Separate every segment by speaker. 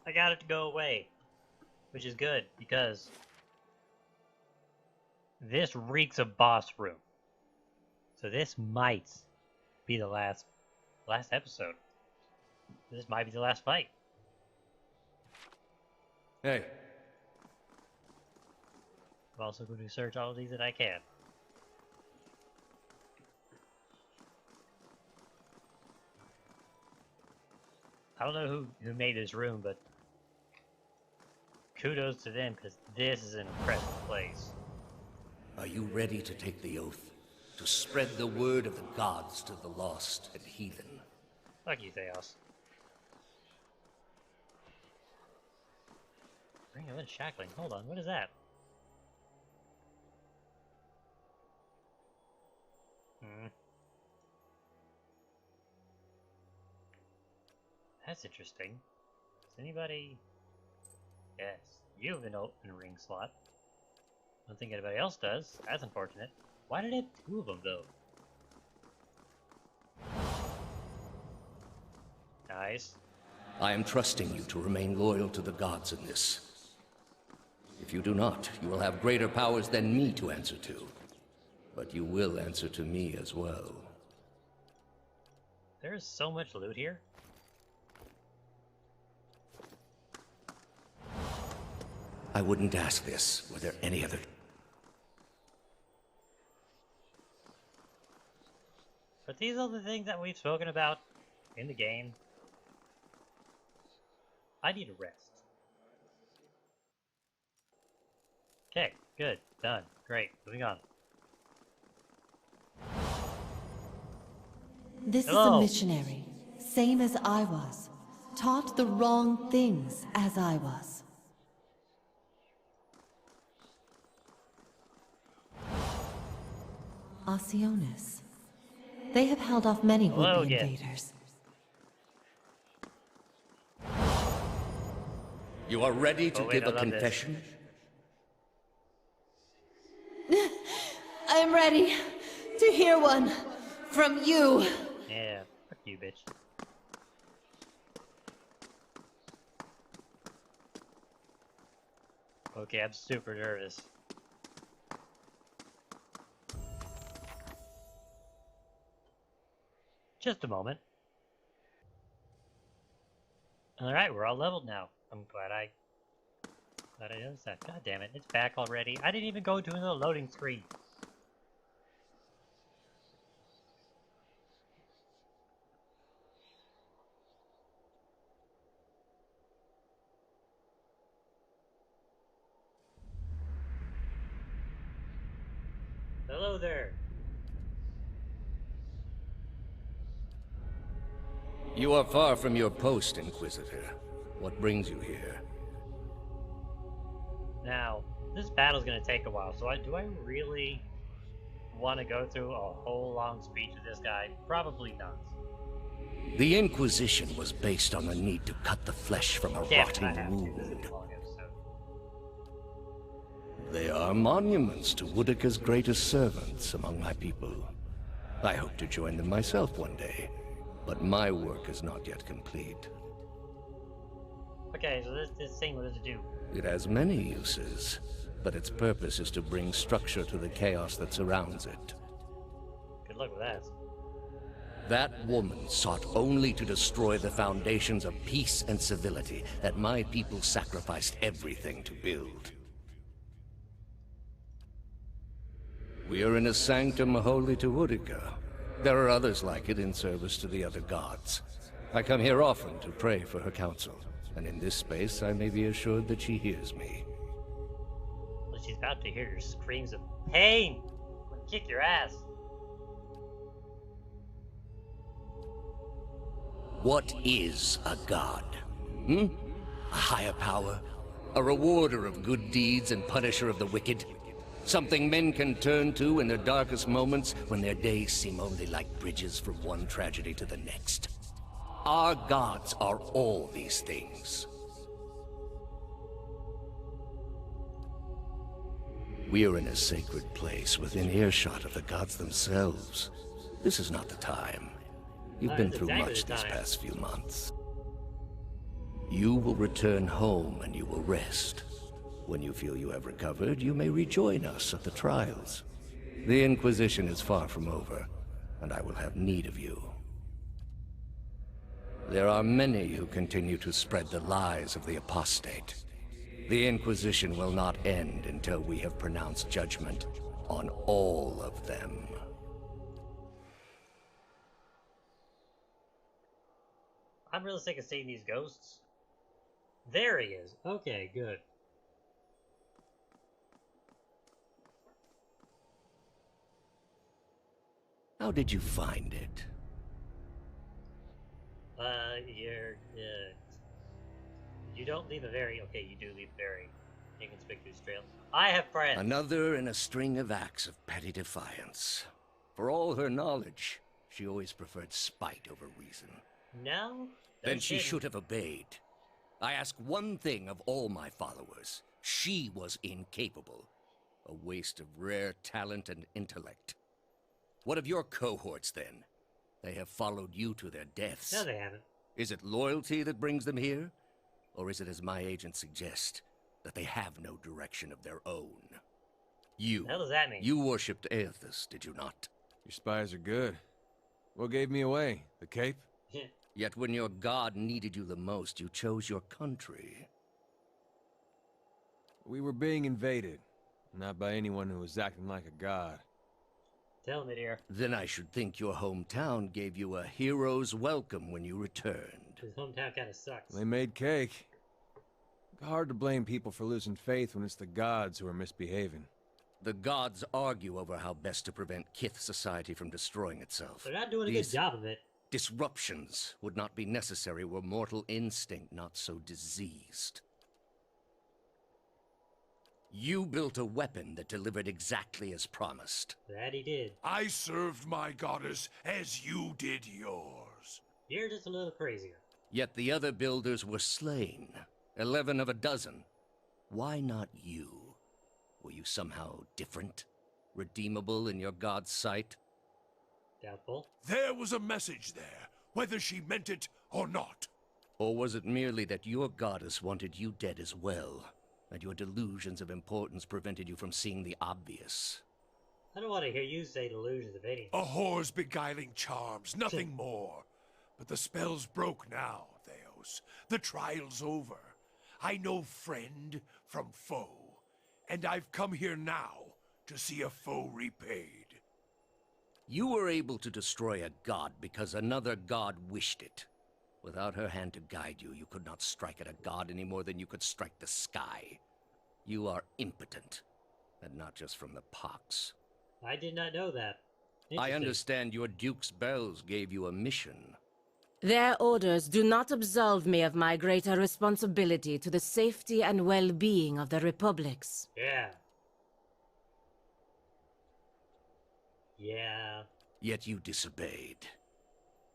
Speaker 1: I got it to go away. Which is good, because this reeks of boss room. So this might be the last episode. This might be the last fight.
Speaker 2: Hey.
Speaker 1: I'm also going to search all of these that I can. I don't know who made this room, but kudos to them, because this is an impressive place.
Speaker 2: Are you ready to take the oath? To spread the word of the gods to the lost and heathen?
Speaker 1: Fuck you, Thaos. Ring of Unshackling. Hold on, what is that? That's interesting. Does anybody... Yes, you have an open ring slot. I don't think anybody else does. That's unfortunate. Why did it have two of them, though? Nice.
Speaker 2: I am trusting you to remain loyal to the gods in this. If you do not, you will have greater powers than me to answer to. But you will answer to me as well.
Speaker 1: There's so much loot here.
Speaker 2: I wouldn't ask this. Were there any other...
Speaker 1: But these are the things that we've spoken about in the game. I need a rest. Okay, good, done, great, moving on.
Speaker 3: This
Speaker 1: Hello.
Speaker 3: is a missionary, same as I was. Taught the wrong things as I was. Oceanus. They have held off many
Speaker 1: Hello
Speaker 3: would-be
Speaker 1: again.
Speaker 3: invaders.
Speaker 2: You are ready to
Speaker 1: Oh, wait,
Speaker 2: give
Speaker 1: I
Speaker 2: a
Speaker 1: love this.
Speaker 2: confession?
Speaker 3: I am ready to hear one from you.
Speaker 1: Yeah, fuck you, bitch. Okay, I'm super nervous. Just a moment. Alright, we're all leveled now. I'm glad I noticed that. God damn it, it's back already. I didn't even go to another loading screen. Hello there.
Speaker 2: You are far from your post, Inquisitor. What brings you here?
Speaker 1: Now, this battle's gonna take a while, so do I really want to go through a whole long speech with this guy? Probably not.
Speaker 2: The Inquisition was based on the need to cut the flesh from a
Speaker 1: Damn, I
Speaker 2: rotting
Speaker 1: have to. This is
Speaker 2: wound.
Speaker 1: a long episode.
Speaker 2: They are monuments to Woodica's greatest servants among my people. I hope to join them myself one day, but my work is not yet complete.
Speaker 1: Okay, so this thing, what does it do?
Speaker 2: It has many uses, but its purpose is to bring structure to the chaos that surrounds it.
Speaker 1: Good luck with that.
Speaker 2: That woman sought only to destroy the foundations of peace and civility that my people sacrificed everything to build. We are in a sanctum holy to Woodica. There are others like it in service to the other gods. I come here often to pray for her counsel, and in this space I may be assured that she hears me.
Speaker 1: Well, she's about to hear your screams of pain. I'm gonna kick your ass.
Speaker 2: What is a god? A higher power? A rewarder of good deeds and punisher of the wicked? Something men can turn to in their darkest moments when their days seem only like bridges from one tragedy to the next. Our gods are all these things. We are in a sacred place within earshot of the gods themselves. This is not the time. You've been
Speaker 1: It's
Speaker 2: through
Speaker 1: exactly
Speaker 2: much
Speaker 1: the
Speaker 2: this
Speaker 1: time.
Speaker 2: past few months. You will return home and you will rest. When you feel you have recovered, you may rejoin us at the trials. The Inquisition is far from over, and I will have need of you. There are many who continue to spread the lies of the apostate. The Inquisition will not end until we have pronounced judgment on all of them.
Speaker 1: I'm really sick of seeing these ghosts. There he is. Okay, good.
Speaker 2: How did you find it?
Speaker 1: You don't leave a very... Okay, you do leave a very inconspicuous trail. I have friends!
Speaker 2: Another in a string of acts of petty defiance. For all her knowledge, she always preferred spite over reason.
Speaker 1: No?
Speaker 2: Then she should have obeyed. I ask one thing of all my followers. She was incapable. A waste of rare talent and intellect. What of your cohorts, then? They have followed you to their deaths.
Speaker 1: No, they haven't.
Speaker 2: Is it loyalty that brings them here? Or is it, as my agents suggest, that they have no direction of their own? You.
Speaker 1: What does that mean?
Speaker 2: You worshipped Aethys, did you not?
Speaker 4: Your spies are good. What gave me away? The cape?
Speaker 2: Yet when your god needed you the most, you chose your country.
Speaker 4: We were being invaded. Not by anyone who was acting like a god.
Speaker 1: Tell me, dear.
Speaker 2: Then I should think your hometown gave you a hero's welcome when you returned.
Speaker 1: His hometown kind of sucks.
Speaker 4: They made cake. Hard to blame people for losing faith when it's the gods who are misbehaving.
Speaker 2: The gods argue over how best to prevent Kith society from destroying itself.
Speaker 1: They're not doing a good job of it.
Speaker 2: Disruptions would not be necessary were mortal instinct not so diseased. You built a weapon that delivered exactly as promised.
Speaker 1: That he did.
Speaker 5: I served my goddess as you did yours.
Speaker 1: You're just a little crazier.
Speaker 2: Yet the other builders were slain. 11 of a dozen. Why not you? Were you somehow different? Redeemable in your god's sight?
Speaker 1: Doubtful.
Speaker 5: There was a message there, whether she meant it or not.
Speaker 2: Or was it merely that your goddess wanted you dead as well, and your delusions of importance prevented you from seeing the obvious?
Speaker 1: I don't want to hear you say delusions of anything.
Speaker 5: A whore's beguiling charms, nothing more. But the spell's broke now, Thaos. The trial's over. I know friend from foe, and I've come here now to see a foe repaid.
Speaker 2: You were able to destroy a god because another god wished it. Without her hand to guide you, you could not strike at a god any more than you could strike the sky. You are impotent, and not just from the pox.
Speaker 1: I did not know that.
Speaker 2: I understand your Duke's bells gave you a mission.
Speaker 6: Their orders do not absolve me of my greater responsibility to the safety and well-being of the Republics.
Speaker 1: Yeah. Yeah.
Speaker 2: Yet you disobeyed.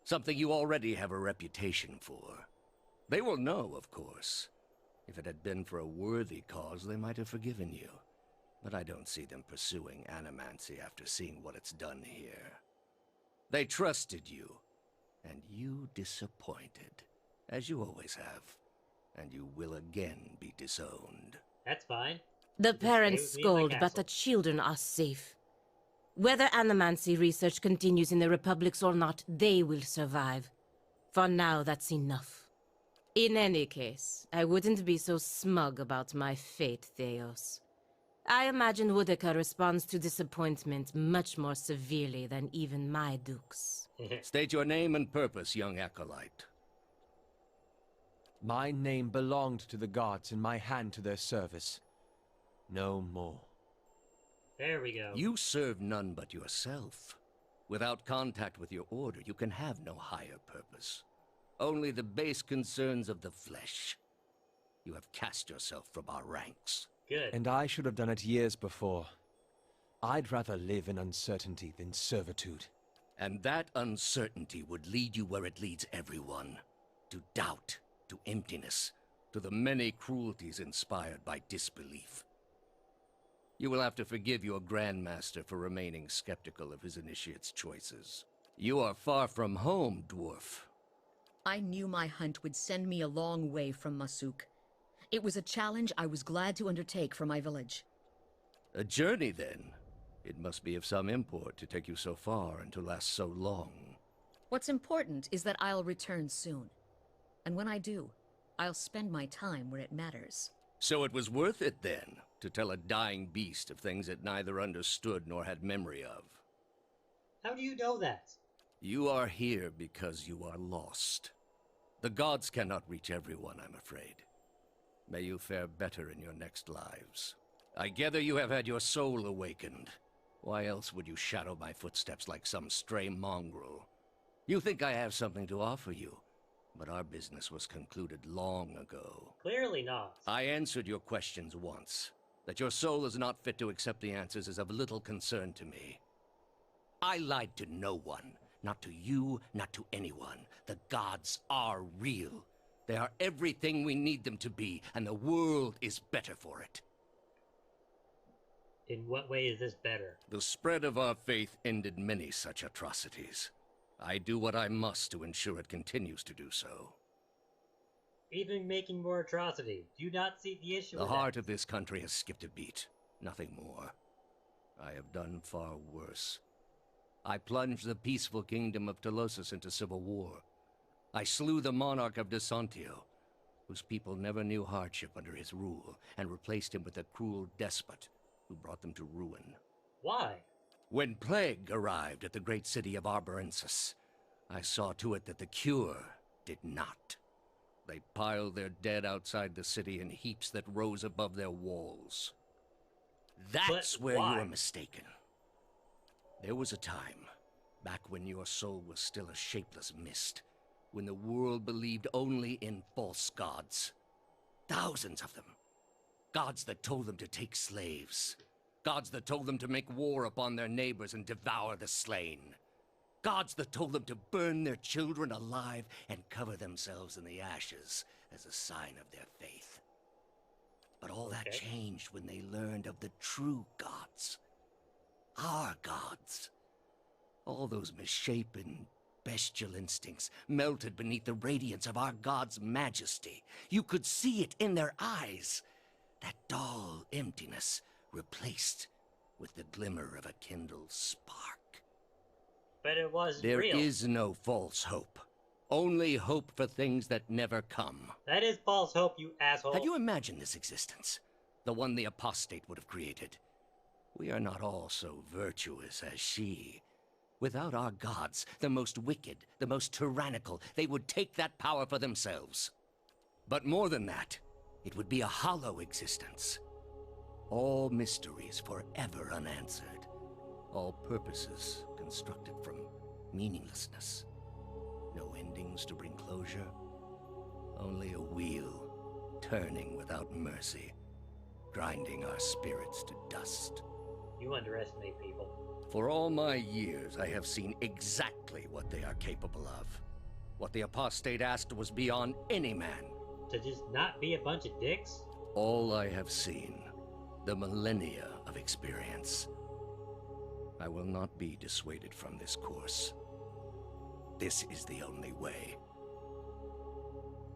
Speaker 2: Something you already have a reputation for. They will know, of course. If it had been for a worthy cause, they might have forgiven you. But I don't see them pursuing animancy after seeing what it's done here. They trusted you, and you disappointed, as you always have. And you will again be disowned.
Speaker 1: That's fine.
Speaker 6: The parents
Speaker 1: Just stay with me in my
Speaker 6: scold, but
Speaker 1: castle.
Speaker 6: the children are safe. Whether animancy research continues in the Republics or not, they will survive. For now, that's enough. In any case, I wouldn't be so smug about my fate, Thaos. I imagine Woodica responds to disappointment much more severely than even my dukes.
Speaker 2: State your name and purpose, young acolyte.
Speaker 4: My name belonged to the gods and my hand to their service. No more.
Speaker 1: There we go.
Speaker 2: You serve none but yourself. Without contact with your order, you can have no higher purpose. Only the base concerns of the flesh. You have cast yourself from our ranks.
Speaker 1: Good.
Speaker 4: And I should have done it years before. I'd rather live in uncertainty than servitude.
Speaker 2: And that uncertainty would lead you where it leads everyone. To doubt, to emptiness, to the many cruelties inspired by disbelief. You will have to forgive your Grandmaster for remaining skeptical of his initiate's choices. You are far from home, dwarf.
Speaker 7: I knew my hunt would send me a long way from Masuk. It was a challenge I was glad to undertake for my village.
Speaker 2: A journey, then? It must be of some import to take you so far and to last so long.
Speaker 7: What's important is that I'll return soon. And when I do, I'll spend my time where it matters.
Speaker 2: So it was worth it, then, to tell a dying beast of things it neither understood nor had memory of.
Speaker 1: How do you know that?
Speaker 2: You are here because you are lost. The gods cannot reach everyone, I'm afraid. May you fare better in your next lives. I gather you have had your soul awakened. Why else would you shadow my footsteps like some stray mongrel? You think I have something to offer you, but our business was concluded long ago.
Speaker 1: Clearly not.
Speaker 2: I answered your questions once. That your soul is not fit to accept the answers is of little concern to me. I lied to no one. Not to you, not to anyone. The gods are real. They are everything we need them to be, and the world is better for it.
Speaker 1: In what way is this better?
Speaker 2: The spread of our faith ended many such atrocities. I do what I must to ensure it continues to do so.
Speaker 1: Even making more atrocity. Do you not see the issue
Speaker 2: The
Speaker 1: with that?
Speaker 2: heart of this country has skipped a beat. Nothing more. I have done far worse. I plunged the peaceful kingdom of Thaos into civil war. I slew the monarch of Desantio, whose people never knew hardship under his rule, and replaced him with a cruel despot who brought them to ruin.
Speaker 1: Why?
Speaker 2: When plague arrived at the great city of Arborensis, I saw to it that the cure did not. They piled their dead outside the city in heaps that rose above their walls. That's where you are mistaken. There was a time, back when your soul was still a shapeless mist, when the world believed only in false gods. Thousands of them. Gods that told them to take slaves. Gods that told them to make war upon their neighbors and devour the slain. Gods that told them to burn their children alive and cover themselves in the ashes as a sign of their faith. But all that changed when they learned of the true gods. Our gods. All those misshapen, bestial instincts melted beneath the radiance of our God's majesty. You could see it in their eyes. That dull emptiness replaced with the glimmer of a kindled spark.
Speaker 1: But it was
Speaker 2: There
Speaker 1: real.
Speaker 2: is no false hope. Only hope for things that never come.
Speaker 1: That is false hope, you asshole.
Speaker 2: Have you imagined this existence? The one the apostate would have created. We are not all so virtuous as she. Without our gods, the most wicked, the most tyrannical, they would take that power for themselves. But more than that, it would be a hollow existence. All mysteries forever unanswered. All purposes constructed from meaninglessness. No endings to bring closure. Only a wheel, turning without mercy, grinding our spirits to dust.
Speaker 1: You underestimate people.
Speaker 2: For all my years, I have seen exactly what they are capable of. What the apostate asked was beyond any man.
Speaker 1: To just not be a bunch of dicks?
Speaker 2: All I have seen, the millennia of experience. I will not be dissuaded from this course. This is the only way.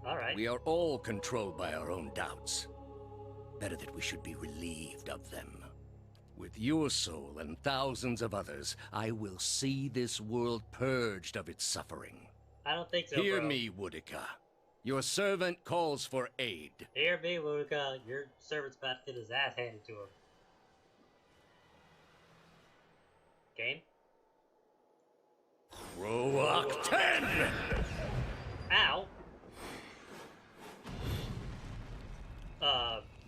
Speaker 1: Alright.
Speaker 2: We are all controlled by our own doubts. Better that we should be relieved of them. With your soul and thousands of others, I will see this world purged of its suffering.
Speaker 1: I don't think so,
Speaker 2: Hear
Speaker 1: bro.
Speaker 2: me, Woodica. Your servant calls for aid.
Speaker 1: Hear me, Luca. Your servant's about to get his ass handed to him. Game?
Speaker 2: Roak 10!
Speaker 1: Ow!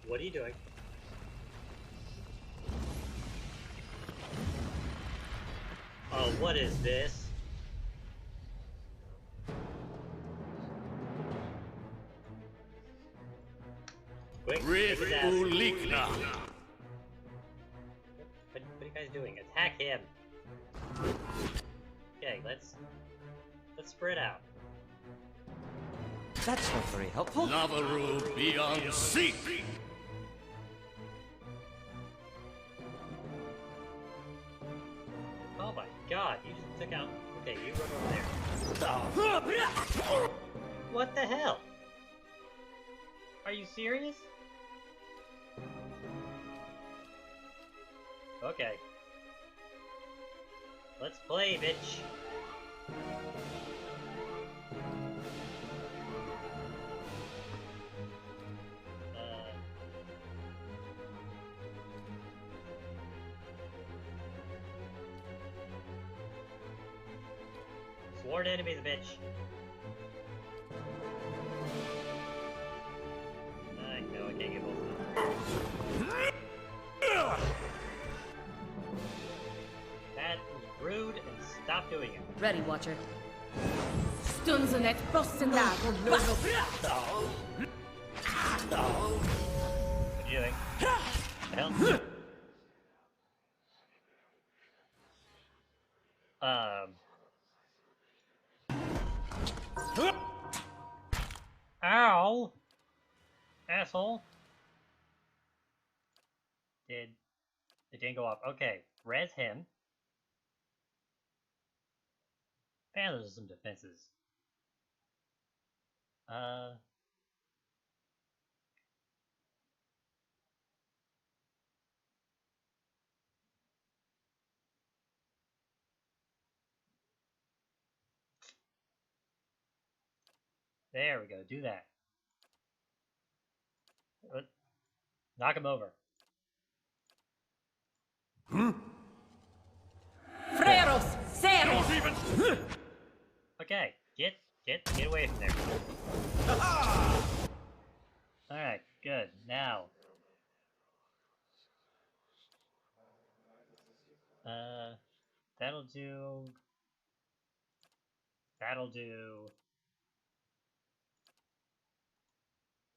Speaker 1: What are you doing? Oh, what is this? Quick,
Speaker 2: Rid
Speaker 1: take his ass.
Speaker 2: Ulikna!
Speaker 1: What are you guys doing? Attack him! Okay, let's spread out.
Speaker 8: That's not very helpful.
Speaker 2: Lavaru beyond seek!
Speaker 1: Oh my god, you just took out... Okay, you run over there. What the hell? Are you serious? Okay. Let's play, bitch. Sworn enemies, bitch. I know I can't get both of them. That was rude, and stop doing it.
Speaker 7: Ready, Watcher.
Speaker 6: Stunzenet Bostendag.
Speaker 1: What are you doing? Hell? Ow! Asshole. It didn't go off. Okay, res him. And there's some defenses. There we go, do that. Knock him over.
Speaker 6: Freros, Seros.
Speaker 1: Okay, get away from there. Alright, good. Now. That'll do. That'll do.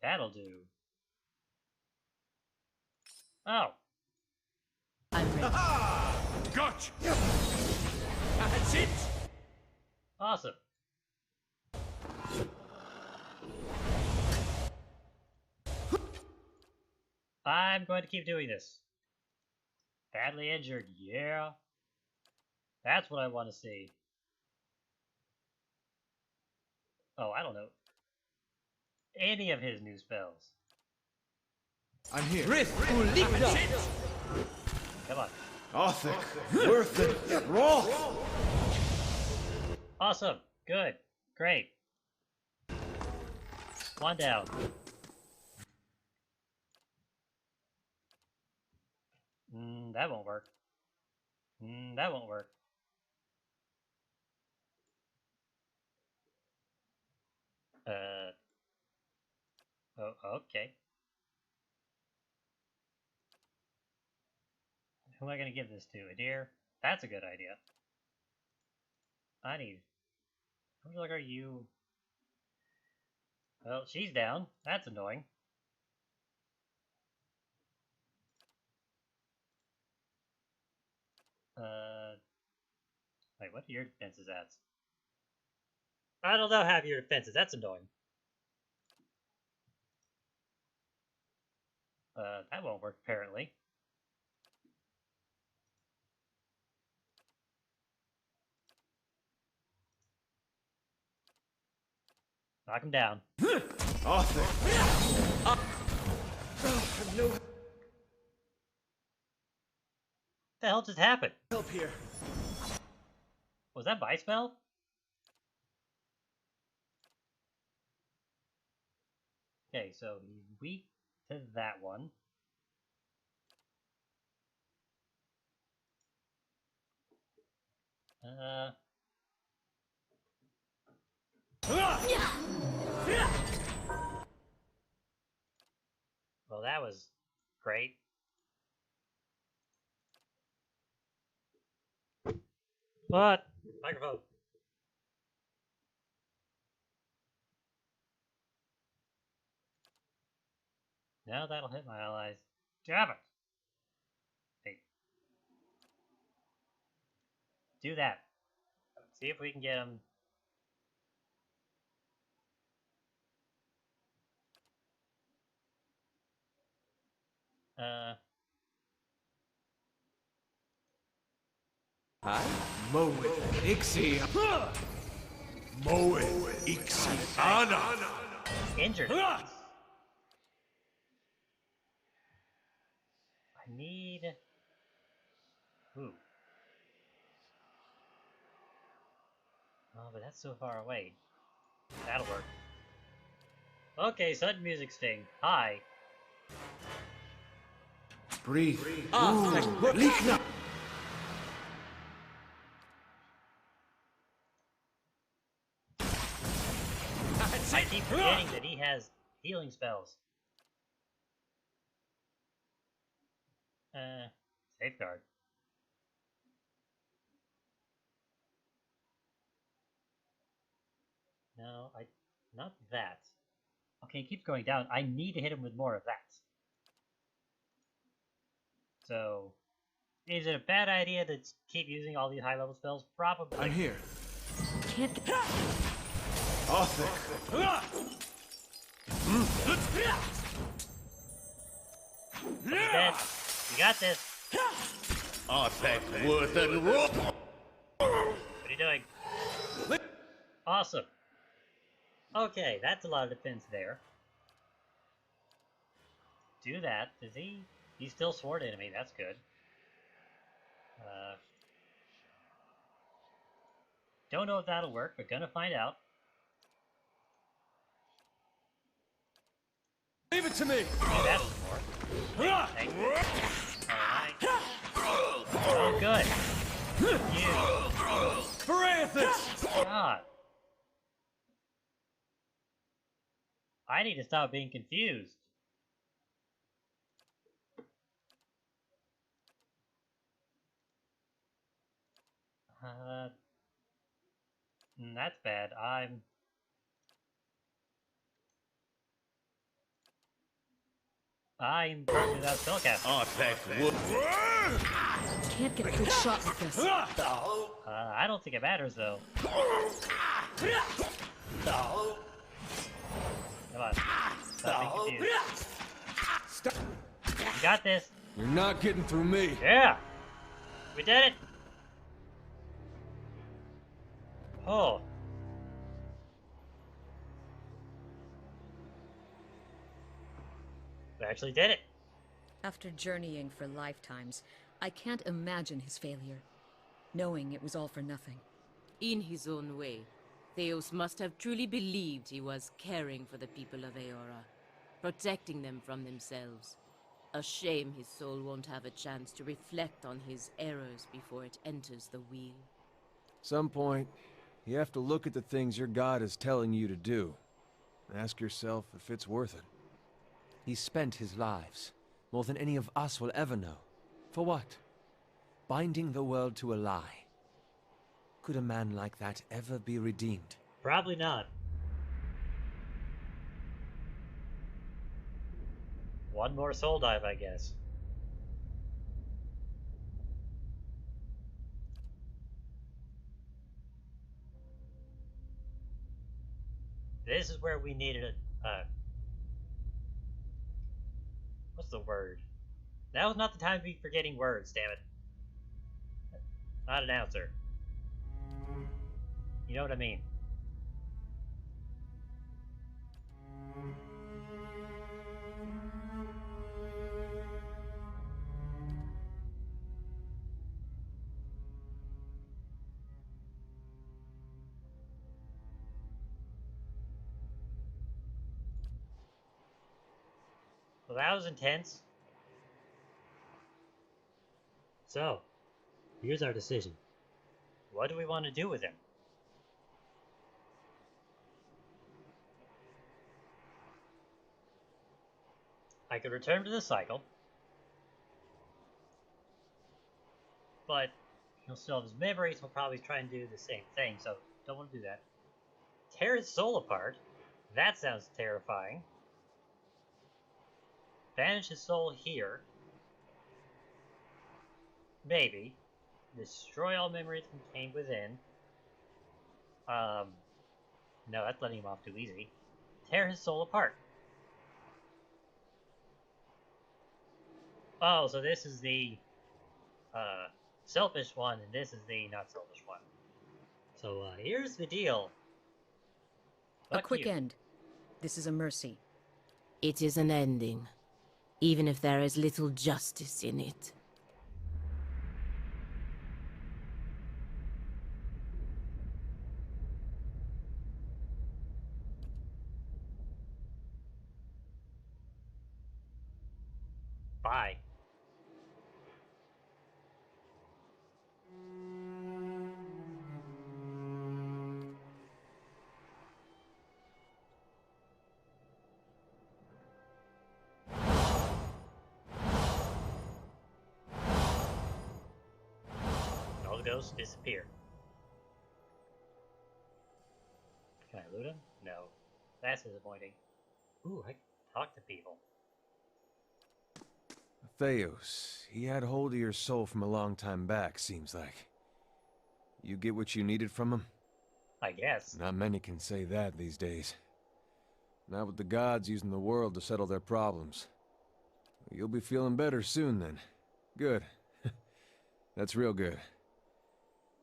Speaker 1: That'll do. Oh.
Speaker 6: I'm ready.
Speaker 5: Gotcha! That's it!
Speaker 1: Awesome. I'm going to keep doing this. Badly injured, yeah. That's what I want to see. Oh, I don't know. Any of his new spells.
Speaker 4: I'm here.
Speaker 1: Come on.
Speaker 4: Othic, worth it, Roth.
Speaker 1: Awesome. Good. Great. One down. That won't work. That won't work. Oh, okay. Who am I gonna give this to? A deer? That's a good idea. I need... How much luck are you? Well, she's down. That's annoying. Wait, what are your defenses at? I don't know half your defenses. That's annoying. That won't work, apparently. Knock him down.
Speaker 4: Othic. No
Speaker 1: What the hell just happened?
Speaker 4: help here.
Speaker 1: Was that by spell? Okay, so he's weak to that one. Well, that was great. What? Microphone. Now that'll hit my allies. Damn it! Hey. Do that. See if we can get them.
Speaker 4: Hi. Mo with Ixie.
Speaker 5: Moe Ixiana.
Speaker 1: Injured. I need... Ooh. Oh, but that's so far away. That'll work. Okay, sudden music sting. Hi.
Speaker 5: Breathe.
Speaker 4: Likna.
Speaker 1: I keep forgetting that he has healing spells. Safeguard. No, not that. Okay, it keeps going down. I need to hit him with more of that. So, is it a bad idea to keep using all these high-level spells? Probably.
Speaker 4: I'm here.
Speaker 7: Can't get...
Speaker 1: He's dead. You got this.
Speaker 2: Artifact worth and raw.
Speaker 1: What are you doing? Awesome. Okay, that's a lot of defense there. Do that. Does he? He's still sword enemy. That's good. Don't know if that'll work, but gonna find out.
Speaker 4: Leave it to me.
Speaker 1: Maybe that's more. Thank you. Alright. Oh, good. You.
Speaker 4: Francis!
Speaker 1: God. I need to stop being confused. That's bad. I'm currently without spellcasting.
Speaker 2: Artifact worth.
Speaker 7: Can't get a good shot with this.
Speaker 1: I don't think it matters though. Come on. Stop being confused.
Speaker 4: Stop.
Speaker 1: You got this.
Speaker 4: You're not getting through me.
Speaker 1: Yeah! We did it! Oh. We actually did it.
Speaker 7: After journeying for lifetimes, I can't imagine his failure, knowing it was all for nothing.
Speaker 6: In his own way, Thaos must have truly believed he was caring for the people of Aeora, protecting them from themselves. A shame his soul won't have a chance to reflect on his errors before it enters the wheel.
Speaker 4: Some point, you have to look at the things your god is telling you to do. Ask yourself if it's worth it.
Speaker 8: He spent his lives, more than any of us will ever know. For what? Binding the world to a lie. Could a man like that ever be redeemed?
Speaker 1: Probably not. One more soul dive, I guess. This is where we needed a, what's the word? That was not the time to be forgetting words, damn it. Not an announcer. You know what I mean. Well, that was intense. So, here's our decision. What do we want to do with him? I could return to the cycle, but he'll still have his memories. He'll probably try and do the same thing, so don't want to do that. Tear his soul apart. That sounds terrifying. Banish his soul here. Maybe. Destroy all memories contained within. No, that's letting him off too easy. Tear his soul apart. Oh, so this is the selfish one, and this is the not selfish one. So here's the deal.
Speaker 7: A
Speaker 1: Fuck
Speaker 7: quick
Speaker 1: you.
Speaker 7: end. This is a mercy.
Speaker 6: It is an ending, even if there is little justice in it.
Speaker 1: Bye. All the ghosts disappear. Can I loot him? No. That's disappointing. Ooh, I can talk to people.
Speaker 4: Thaos, he had hold of your soul from a long time back, seems like. You get what you needed from him?
Speaker 1: I guess.
Speaker 4: Not many can say that these days. Not with the gods using the world to settle their problems. You'll be feeling better soon, then. Good. That's real good.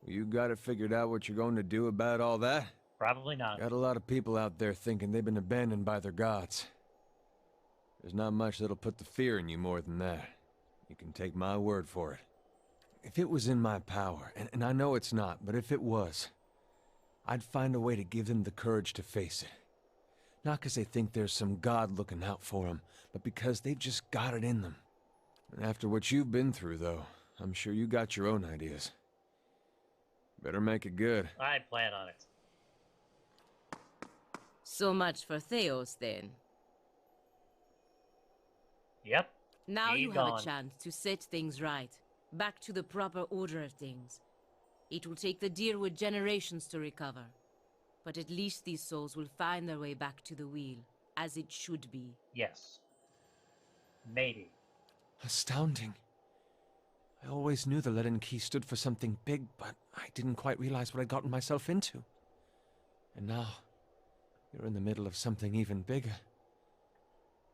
Speaker 4: You got it figured out what you're going to do about all that?
Speaker 1: Probably not.
Speaker 4: Got a lot of people out there thinking they've been abandoned by their gods. There's not much that'll put the fear in you more than that. You can take my word for it. If it was in my power, and I know it's not, but if it was, I'd find a way to give them the courage to face it. Not because they think there's some god looking out for them, but because they've just got it in them. And after what you've been through, though, I'm sure you got your own ideas. Better make it good.
Speaker 1: I plan on it.
Speaker 6: So much for Thaos, then.
Speaker 1: Yep.
Speaker 6: Now
Speaker 1: Be
Speaker 6: you have
Speaker 1: gone.
Speaker 6: a chance to set things right, back to the proper order of things. It will take the Deerwood generations to recover, but at least these souls will find their way back to the wheel, as it should be.
Speaker 1: Yes. Maybe.
Speaker 8: Astounding. I always knew the Leaden Key stood for something big, but I didn't quite realize what I'd gotten myself into. And now, you're in the middle of something even bigger.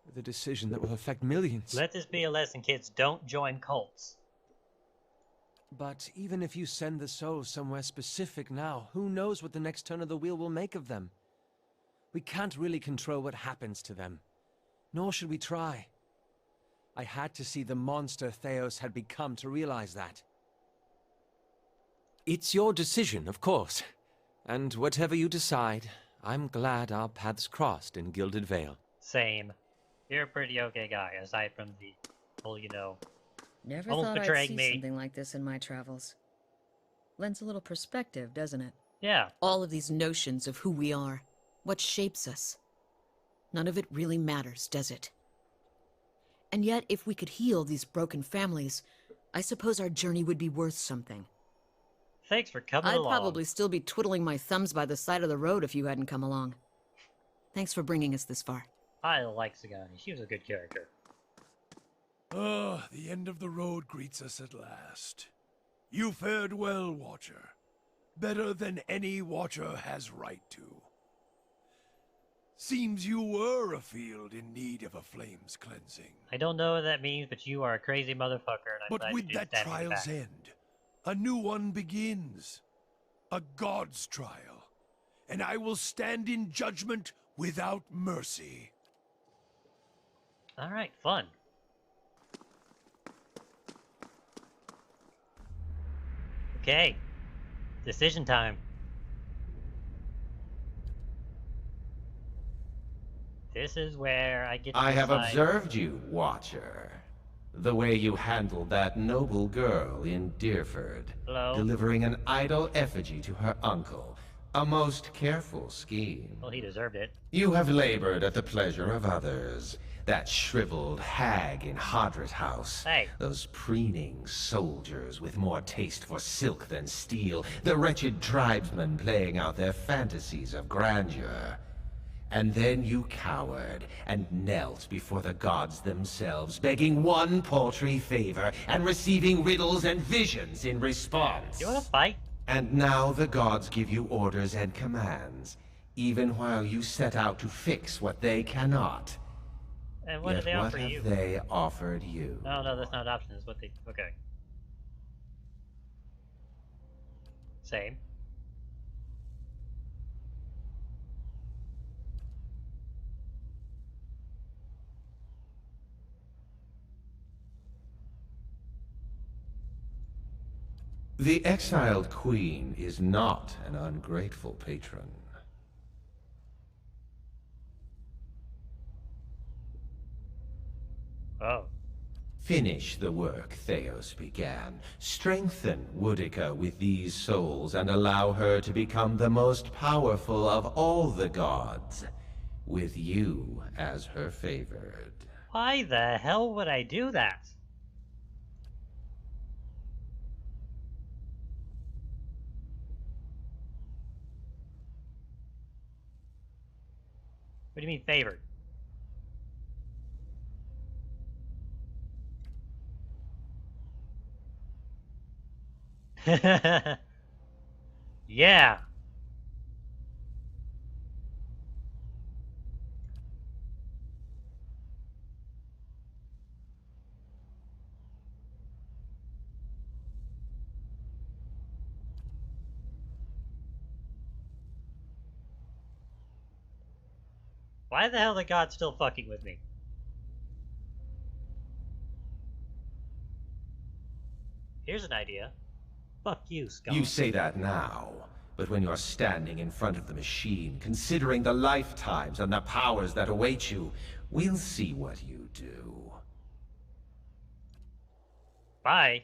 Speaker 8: With a decision that will affect millions.
Speaker 1: Let this be a lesson, kids. Don't join cults.
Speaker 8: But even if you send the souls somewhere specific now, who knows what the next turn of the wheel will make of them? We can't really control what happens to them. Nor should we try. I had to see the monster Thaos had become to realize that. It's your decision, of course. And whatever you decide, I'm glad our paths crossed in Gilded Vale.
Speaker 1: Same. You're a pretty okay guy, aside from the whole, you know...
Speaker 7: Never
Speaker 1: Almost
Speaker 7: thought I'd
Speaker 1: betraying
Speaker 7: see
Speaker 1: me.
Speaker 7: something like this in my travels. Lends a little perspective, doesn't it?
Speaker 1: Yeah.
Speaker 7: All of these notions of who we are, what shapes us. None of it really matters, does it? And yet, if we could heal these broken families, I suppose our journey would be worth something.
Speaker 1: Thanks for coming
Speaker 7: I'd
Speaker 1: along.
Speaker 7: probably still be twiddling my thumbs by the side of the road if you hadn't come along. Thanks for bringing us this far.
Speaker 1: I like Sagani. She was a good character.
Speaker 5: Ah, the end of the road greets us at last. You fared well, Watcher. Better than any Watcher has right to. Seems you were afield in need of a flames cleansing.
Speaker 1: I don't know what that means, but you are a crazy motherfucker, and I'm
Speaker 5: But
Speaker 1: glad
Speaker 5: with
Speaker 1: you
Speaker 5: that
Speaker 1: didn't stab me
Speaker 5: trial's
Speaker 1: back.
Speaker 5: end, a new one begins. A God's trial. And I will stand in judgment without mercy.
Speaker 1: Alright, fun. Okay. Decision time. This is where I get to
Speaker 9: I have
Speaker 1: decide-
Speaker 9: observed you, Watcher. The way you handled that noble girl in Deerford.
Speaker 1: Hello?
Speaker 9: Delivering an idol effigy to her uncle. A most careful scheme.
Speaker 1: Well, he deserved it.
Speaker 9: You have labored at the pleasure of others. That shriveled hag in Hadrit House.
Speaker 1: Hey.
Speaker 9: Those preening soldiers with more taste for silk than steel. The wretched tribesmen playing out their fantasies of grandeur. And then you cowered and knelt before the gods themselves, begging one paltry favor and receiving riddles and visions in response.
Speaker 1: You wanna fight?
Speaker 9: And now the gods give you orders and commands, even while you set out to fix what they cannot.
Speaker 1: And what
Speaker 9: Yet
Speaker 1: did they
Speaker 9: what
Speaker 1: offer
Speaker 9: have
Speaker 1: you?
Speaker 9: they offered you?
Speaker 1: No, that's not an option. That's what they... Okay. Same.
Speaker 9: The exiled queen is not an ungrateful patron.
Speaker 1: Oh.
Speaker 9: Finish the work Thaos began. Strengthen Woodica with these souls and allow her to become the most powerful of all the gods, with you as her favored.
Speaker 1: Why the hell would I do that? What do you mean favored? Yeah. Why the hell the gods still fucking with me? Here's an idea. Fuck you, Scott.
Speaker 9: You say that now, but when you're standing in front of the machine, considering the lifetimes and the powers that await you, we'll see what you do.
Speaker 1: Bye.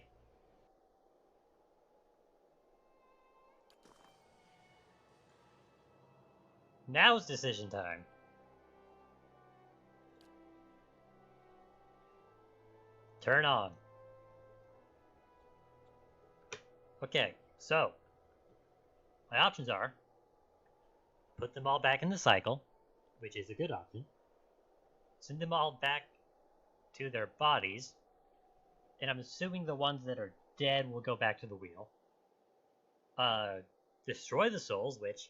Speaker 1: Now's decision time. Turn on. Okay, so my options are put them all back in the cycle, which is a good option. Send them all back to their bodies, and I'm assuming the ones that are dead will go back to the wheel. Destroy the souls, which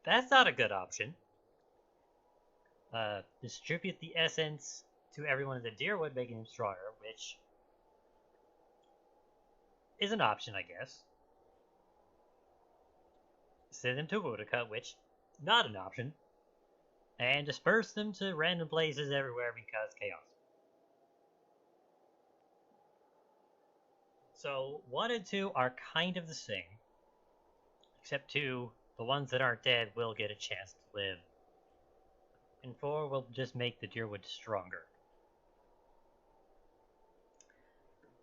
Speaker 1: that's not a good option. Distribute the essence to everyone in the Deerwood, making them stronger, which is an option, I guess. Send them to Woodica, which not an option. And disperse them to random places everywhere because chaos. So 1 and 2 are kind of the same, except 2, the ones that aren't dead will get a chance to live. And 4 will just make the Deerwood stronger.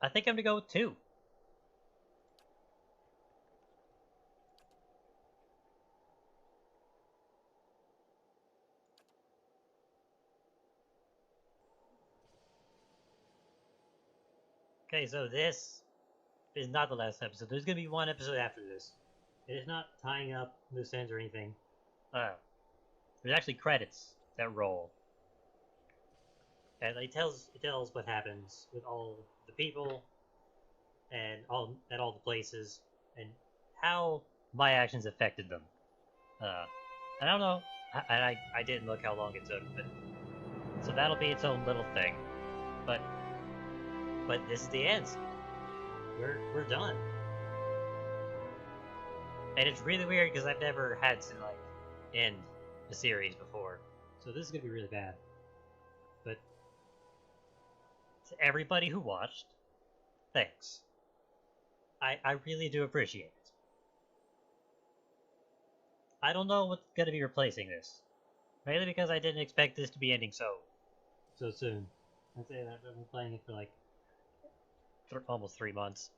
Speaker 1: I think I'm gonna go with 2. Okay, so this is not the last episode. There's gonna be one episode after this. It is not tying up loose ends or anything. There's actually credits that roll. And it tells what happens with all the people and all the places and how my actions affected them. I don't know. I didn't look how long it took, but so that'll be its own little thing. But this is the end. We're done. And it's really weird because I've never had to like end a series before. So this is gonna be really bad. But to everybody who watched, thanks. I really do appreciate it. I don't know what's gonna be replacing this. Mainly because I didn't expect this to be ending so soon. I'd say that I've been playing it for like almost 3 months.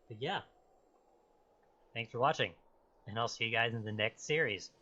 Speaker 1: But yeah. Thanks for watching, and I'll see you guys in the next series.